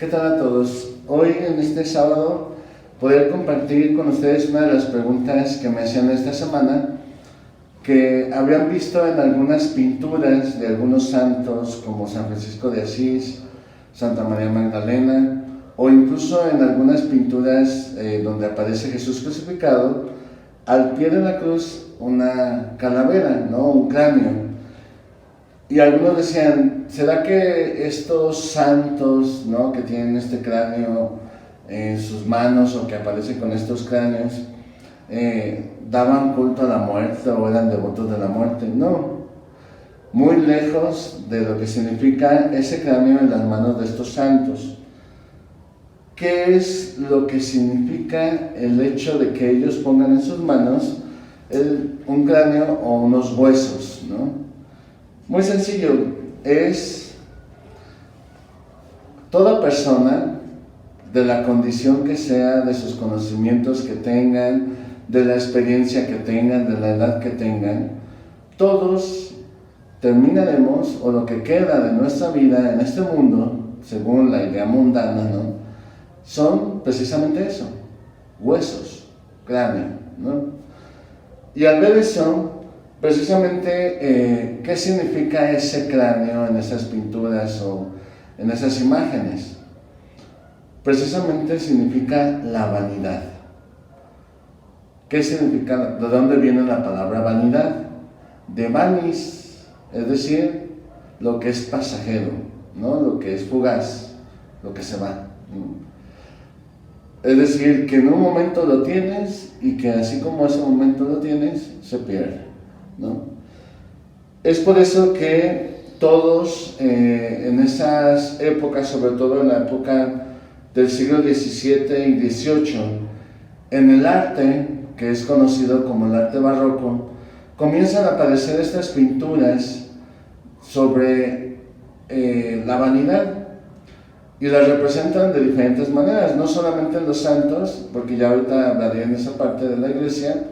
tal a todos? Hoy en este sábado poder compartir con ustedes una de las preguntas que me hacían esta semana, que habían visto en algunas pinturas de algunos santos como San Francisco de Asís, Santa María Magdalena, o incluso en algunas pinturas donde aparece Jesús crucificado, al pie de la cruz una calavera, ¿no? Un cráneo. Y algunos decían, ¿será que estos santos, ¿no?, que tienen este cráneo en sus manos o que aparecen con estos cráneos, daban culto a la muerte o eran devotos de la muerte? No, muy lejos de lo que significa ese cráneo en las manos de estos santos. ¿Qué es lo que significa el hecho de que ellos pongan en sus manos un cráneo o unos huesos, ¿no? Muy sencillo, es toda persona, de la condición que sea, de sus conocimientos que tengan, de la experiencia que tengan, de la edad que tengan, todos terminaremos, o lo que queda de nuestra vida en este mundo, según la idea mundana, ¿no?, son precisamente eso, huesos, cráneo, ¿no? Y al ver eso, precisamente, ¿qué significa ese cráneo en esas pinturas o en esas imágenes? Precisamente significa la vanidad. ¿Qué significa? ¿De dónde viene la palabra vanidad? De vanis, es decir, lo que es pasajero, ¿no? Lo que es fugaz, lo que se va. Es decir, que en un momento lo tienes y que así como ese momento lo tienes, se pierde, ¿no? Es por eso que todos en esas épocas, sobre todo en la época del siglo XVII y XVIII, en el arte, que es conocido como el arte barroco, comienzan a aparecer estas pinturas sobre la vanidad, y las representan de diferentes maneras, no solamente en los santos, porque ya ahorita hablaré en esa parte de la iglesia,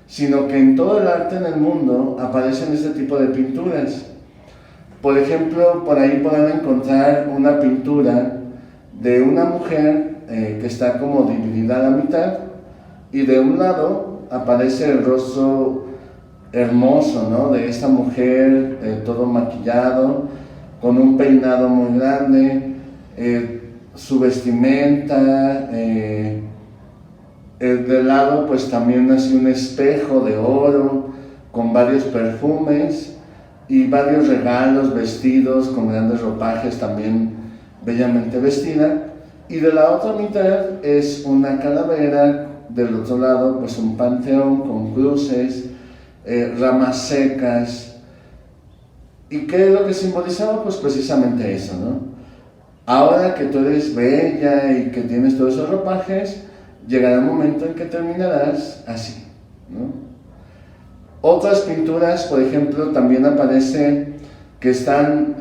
sino que en todo el arte en el mundo aparecen este tipo de pinturas. Por ejemplo, por ahí podrán encontrar una pintura de una mujer que está como dividida a la mitad, y de un lado aparece el rostro hermoso, ¿no?, de esta mujer, todo maquillado, con un peinado muy grande, su vestimenta, del lado pues también así un espejo de oro con varios perfumes y varios regalos, vestidos con grandes ropajes, también bellamente vestida, y de la otra mitad es una calavera, del otro lado pues un panteón con cruces, ramas secas. ¿Y qué es lo que simbolizaba? Pues precisamente eso, ¿no? Ahora que tú eres bella y que tienes todos esos ropajes, llegará el momento en que terminarás así, ¿no? Otras pinturas, por ejemplo, también aparece que están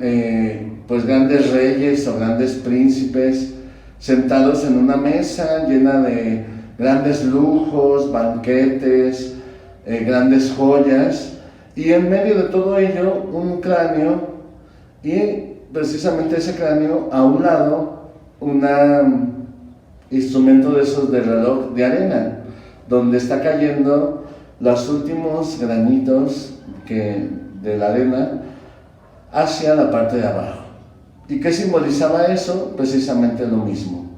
pues grandes reyes o grandes príncipes sentados en una mesa llena de grandes lujos, banquetes, grandes joyas, y en medio de todo ello un cráneo, y precisamente ese cráneo a un lado un instrumento de esos de reloj de arena, donde está cayendo los últimos granitos de la arena hacia la parte de abajo. ¿Y qué simbolizaba eso? Precisamente lo mismo.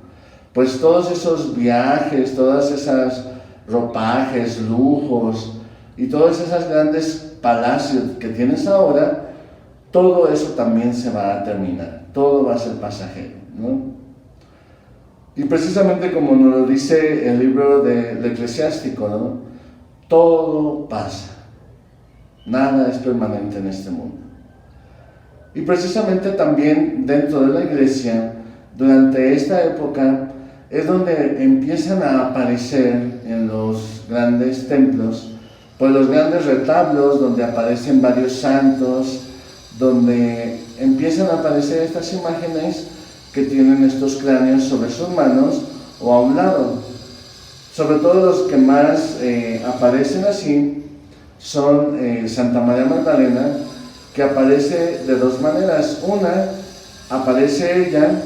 Pues todos esos viajes, todas esas ropajes, lujos y todas esas grandes palacios que tienes ahora, todo eso también se va a terminar, todo va a ser pasajero, ¿no? Y precisamente como nos lo dice el libro del Eclesiástico, ¿no?, todo pasa, nada es permanente en este mundo. Y precisamente también dentro de la iglesia, durante esta época, es donde empiezan a aparecer en los grandes templos, pues los grandes retablos donde aparecen varios santos, donde empiezan a aparecer estas imágenes que tienen estos cráneos sobre sus manos o a un lado. Sobre todo los que más aparecen así son Santa María Magdalena, que aparece de dos maneras. Una, aparece ella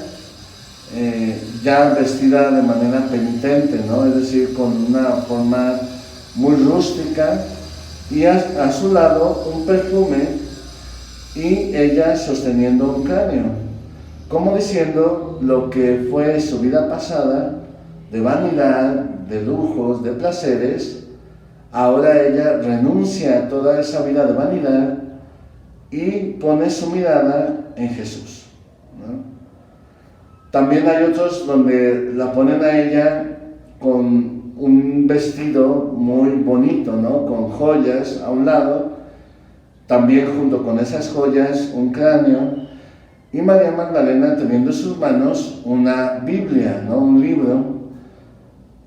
ya vestida de manera penitente, ¿no? Es decir, con una forma muy rústica, y a su lado un perfume, y ella sosteniendo un cráneo, como diciendo lo que fue su vida pasada, de vanidad, de lujos, de placeres. Ahora ella renuncia a toda esa vida de vanidad y pone su mirada en Jesús, ¿no? También hay otros donde la ponen a ella con un vestido muy bonito, ¿no? Con joyas a un lado, también junto con esas joyas un cráneo, y María Magdalena teniendo en sus manos una Biblia, ¿no? Un libro,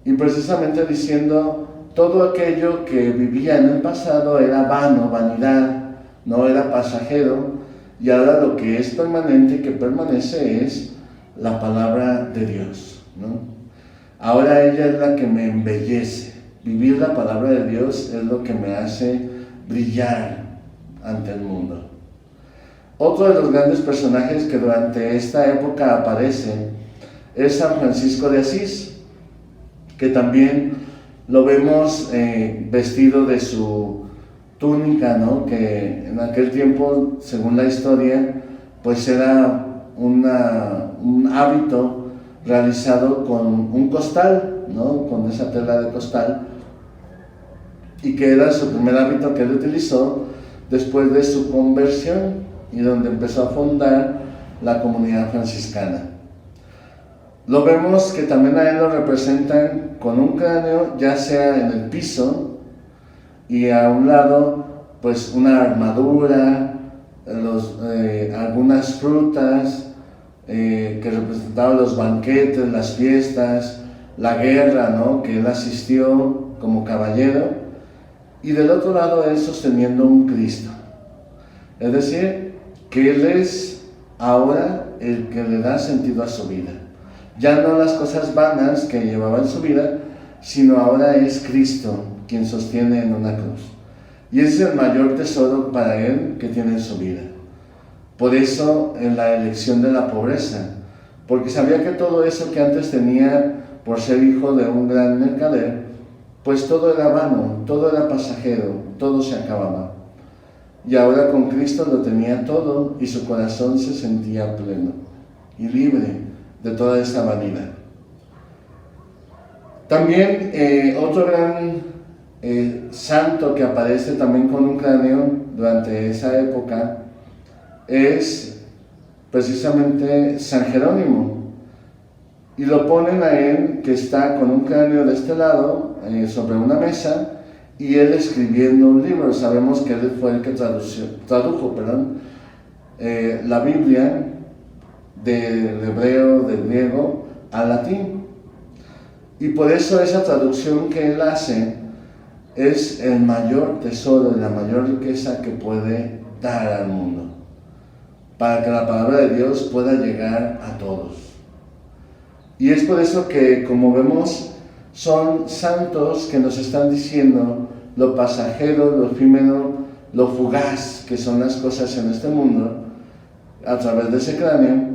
y precisamente diciendo todo aquello que vivía en el pasado era vano, vanidad, no era pasajero, y ahora lo que es permanente y que permanece es la palabra de Dios, ¿no? Ahora ella es la que me embellece. Vivir la palabra de Dios es lo que me hace brillar ante el mundo. Otro de los grandes personajes que durante esta época aparece es San Francisco de Asís, que también lo vemos vestido de su túnica, ¿no? Que en aquel tiempo, según la historia, pues era un hábito realizado con un costal, ¿no? Con esa tela de costal, y que era su primer hábito que él utilizó después de su conversión, y donde empezó a fundar la comunidad franciscana. Lo vemos que también a él lo representan con un cráneo, ya sea en el piso, y a un lado pues una armadura, algunas frutas que representaban los banquetes, las fiestas, la guerra, ¿no? Que él asistió como caballero, y del otro lado él sosteniendo un Cristo. Es decir, que él es ahora el que le da sentido a su vida. Ya no las cosas vanas que llevaba en su vida, sino ahora es Cristo quien sostiene en una cruz. Y ese es el mayor tesoro para él que tiene en su vida. Por eso en la elección de la pobreza, porque sabía que todo eso que antes tenía por ser hijo de un gran mercader, pues todo era vano, todo era pasajero, todo se acababa. Y ahora con Cristo lo tenía todo y su corazón se sentía pleno y libre de toda esa vanidad. También otro gran santo que aparece también con un cráneo durante esa época es precisamente San Jerónimo, y lo ponen a él que está con un cráneo de este lado sobre una mesa, y él escribiendo un libro. Sabemos que él fue el que tradujo la Biblia del hebreo, del griego al latín, y por eso esa traducción que él hace es el mayor tesoro y la mayor riqueza que puede dar al mundo, para que la palabra de Dios pueda llegar a todos. Y es por eso que, como vemos, son santos que nos están diciendo lo pasajero, lo efímero, lo fugaz que son las cosas en este mundo, a través de ese cráneo,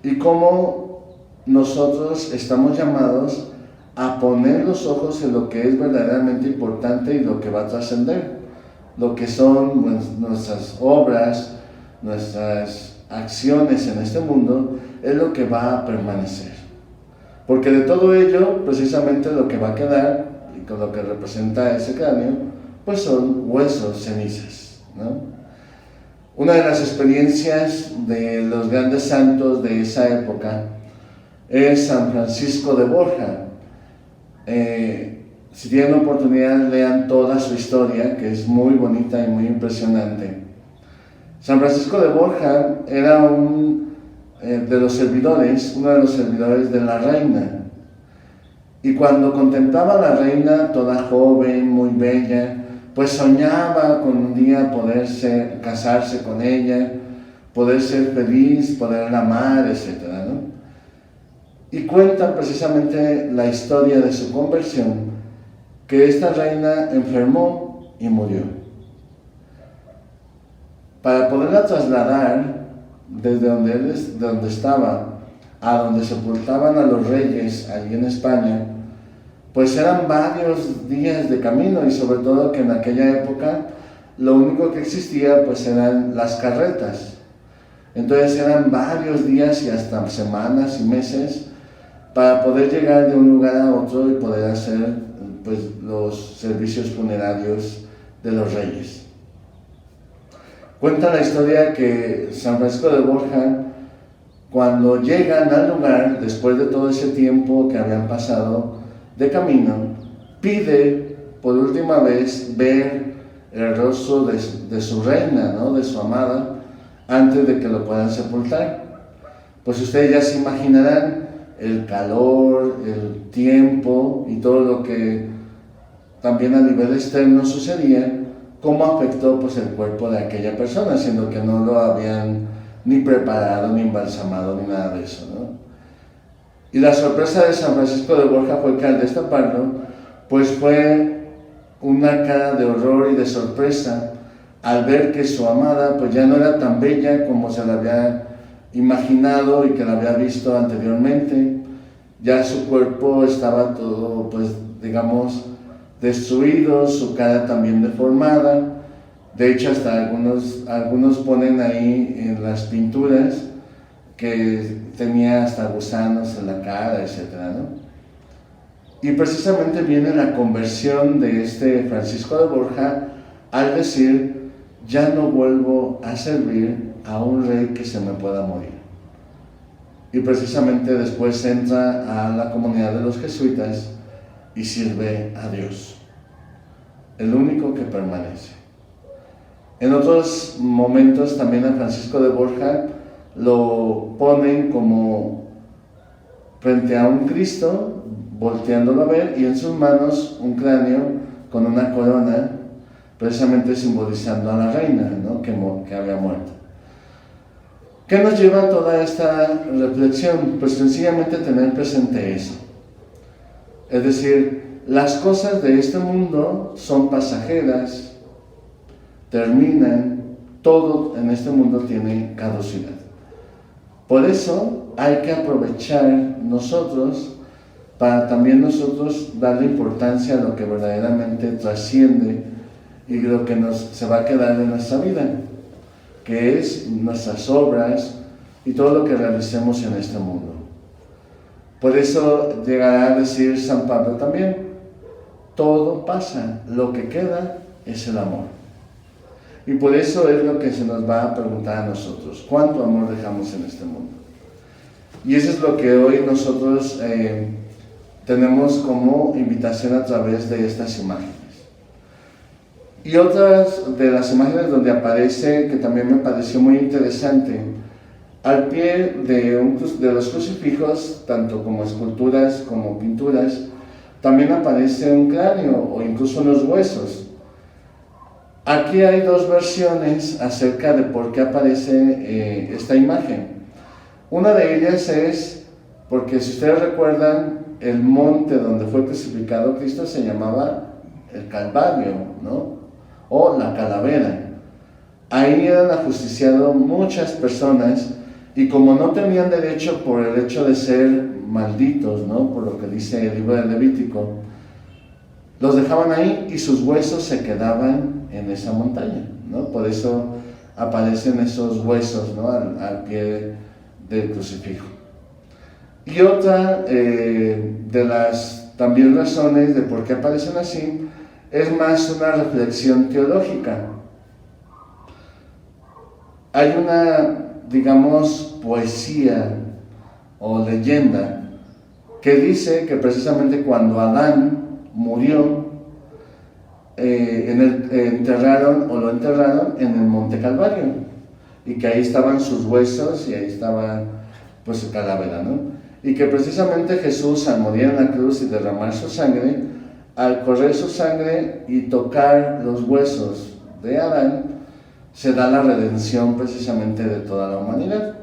y cómo nosotros estamos llamados a poner los ojos en lo que es verdaderamente importante y lo que va a trascender, lo que son nuestras obras, nuestras acciones en este mundo, es lo que va a permanecer. Porque de todo ello, precisamente lo que va a quedar, y con lo que representa ese cráneo, pues son huesos, cenizas, ¿no? Una de las experiencias de los grandes santos de esa época es San Francisco de Borja. Si tienen oportunidad, lean toda su historia, que es muy bonita y muy impresionante. San Francisco de Borja era uno de los servidores de la reina. Y cuando contemplaba a la reina, toda joven, muy bella, pues soñaba con un día poder casarse con ella, poder ser feliz, poderla amar, etc., ¿no? Y cuenta precisamente la historia de su conversión, que esta reina enfermó y murió. Para poderla trasladar desde donde estaba a donde sepultaban a los reyes allí en España, pues eran varios días de camino, y sobre todo que en aquella época lo único que existía pues eran las carretas. Entonces eran varios días y hasta semanas y meses para poder llegar de un lugar a otro y poder hacer pues los servicios funerarios de los reyes. Cuenta la historia que San Francisco de Borja, cuando llegan al lugar, después de todo ese tiempo que habían pasado de camino, pide por última vez ver el rostro de su reina, ¿no? De su amada, antes de que lo puedan sepultar. Pues ustedes ya se imaginarán el calor, el tiempo y todo lo que también a nivel externo sucedía, cómo afectó pues el cuerpo de aquella persona, siendo que no lo habían ni preparado, ni embalsamado, ni nada de eso, ¿no? Y la sorpresa de San Francisco de Borja fue que al destaparlo, pues fue una cara de horror y de sorpresa al ver que su amada pues ya no era tan bella como se la había imaginado y que la había visto anteriormente. Ya su cuerpo estaba todo, pues digamos, destruido, su cara también deformada. De hecho, hasta algunos ponen ahí en las pinturas que tenía hasta gusanos en la cara, etc., ¿no? Y precisamente viene la conversión de este Francisco de Borja al decir: ya no vuelvo a servir a un rey que se me pueda morir. Y precisamente después entra a la comunidad de los jesuitas y sirve a Dios, el único que permanece. En otros momentos también a Francisco de Borja lo ponen como frente a un Cristo, volteándolo a ver, y en sus manos un cráneo con una corona, precisamente simbolizando a la reina, ¿no? que había muerto. ¿Qué nos lleva a toda esta reflexión? Pues sencillamente tener presente eso. Es decir, las cosas de este mundo son pasajeras, terminan, todo en este mundo tiene caducidad. Por eso hay que aprovechar nosotros para también nosotros darle importancia a lo que verdaderamente trasciende y lo que se va a quedar en nuestra vida, que es nuestras obras y todo lo que realicemos en este mundo. Por eso llegará a decir San Pablo también: todo pasa, lo que queda es el amor. Y por eso es lo que se nos va a preguntar a nosotros: ¿cuánto amor dejamos en este mundo? Y eso es lo que hoy nosotros tenemos como invitación a través de estas imágenes. Y otras de las imágenes donde aparece, que también me pareció muy interesante, al pie de los crucifijos, tanto como esculturas como pinturas, también aparece un cráneo o incluso unos huesos. Aquí hay dos versiones acerca de por qué aparece esta imagen. Una de ellas es porque, si ustedes recuerdan, el monte donde fue crucificado Cristo se llamaba el Calvario, ¿no? O la calavera. Ahí eran ajusticiados muchas personas, y como no tenían derecho por el hecho de ser malditos, ¿no? Por lo que dice el libro de Levítico, los dejaban ahí y sus huesos se quedaban en esa montaña, ¿no? Por eso aparecen esos huesos, ¿no? al pie del crucifijo. Y otra de las también razones de por qué aparecen así es más una reflexión teológica. Hay una, digamos, poesía o leyenda que dice que precisamente cuando Adán murió, lo enterraron en el Monte Calvario, y que ahí estaban sus huesos y ahí estaba pues su calavera, ¿no? Y que precisamente Jesús, al morir en la cruz y derramar su sangre, al correr su sangre y tocar los huesos de Adán, se da la redención precisamente de toda la humanidad.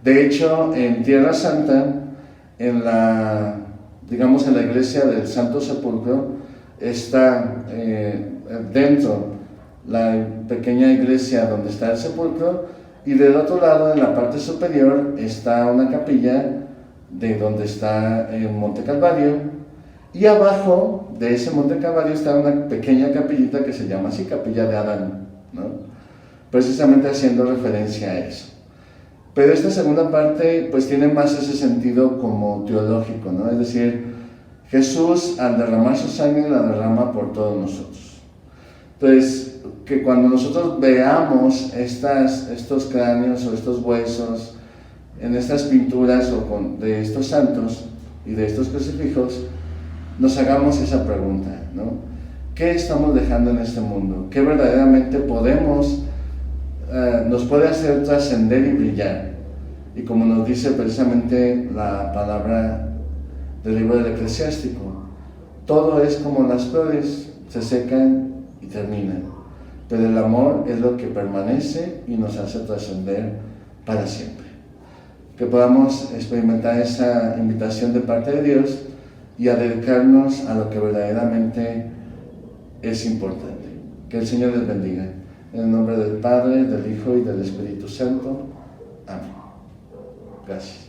De hecho, en Tierra Santa, en la iglesia del Santo Sepulcro, está dentro la pequeña iglesia donde está el sepulcro, Y del otro lado, en la parte superior, está una capilla de donde está el Monte Calvario, y abajo de ese Monte Calvario está una pequeña capillita que se llama así, Capilla de Adán, ¿no? Precisamente haciendo referencia a eso. Pero esta segunda parte pues tiene más ese sentido como teológico, ¿no? Es decir, Jesús al derramar su sangre la derrama por todos nosotros. Entonces, que cuando nosotros veamos estos cráneos o estos huesos en estas pinturas de estos santos y de estos crucifijos, nos hagamos esa pregunta, ¿no? ¿Qué estamos dejando en este mundo? ¿Qué verdaderamente nos puede hacer trascender y brillar? Y como nos dice precisamente la palabra del libro del Eclesiástico, todo es como las flores, se secan y terminan, pero el amor es lo que permanece y nos hace trascender para siempre. Que podamos experimentar esa invitación de parte de Dios y a dedicarnos a lo que verdaderamente es importante. Que el Señor les bendiga. En el nombre del Padre, del Hijo y del Espíritu Santo. Amén. Gracias.